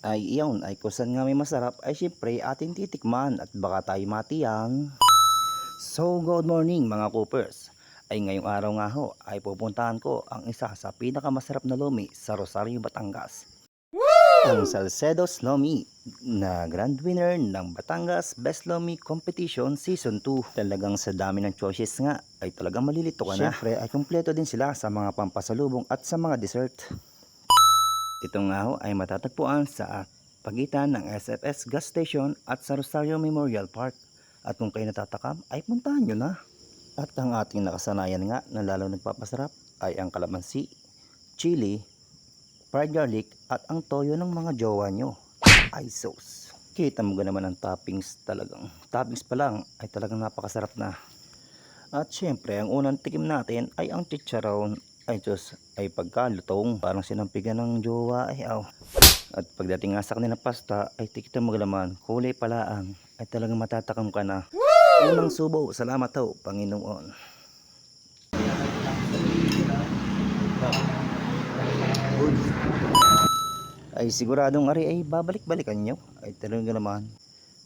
ay iyon ay kusan nga may masarap ay syempre ating titikman at baka tayo matiyang. So good morning mga Coopers. Ay ngayong araw nga ho ay pupuntahan ko ang isa sa pinakamasarap na lomi sa Rosario, Batangas. Ang Salcedo's Lomi na grand winner ng Batangas Best Lomi Competition Season 2. Talagang sa dami ng choices nga ay talagang malilito ka na. Syempre ay kumpleto din sila sa mga pampasalubong at sa mga dessert. Ito nga ho ay matatagpuan sa pagitan ng SFS gas station at sa Rosario Memorial Park. At kung kayo natatakam ay puntahan nyo na. At ang ating nakasanayan nga na lalo nagpapasarap ay ang kalamansi, chili, fried garlic at ang toyo ng mga jowa nyo ay sauce. Kita mo naman ang toppings, talagang toppings pa lang ay talagang napakasarap na. At syempre ang unang tikim natin ay ang chicharon. Ay Diyos, ay pagkalutong parang sinampigan ng jowa ay aw. At pagdating nga sa kanilang pasta ay tikita mo naman kulay palaan ay talagang matatakam ka na. Unang subo, salamat ho Panginoon. Ay siguradong ari ay babalik-balikan nyo. Ay talagang naman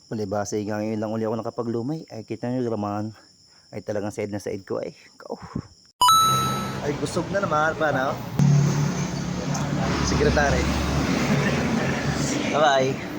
palibasa ngayon lang uli ako nakapaglumay. Ay kita nyo naman ay talagang side na side ko ay go. Ay busog na naman paano? Sekretary. Bye bye.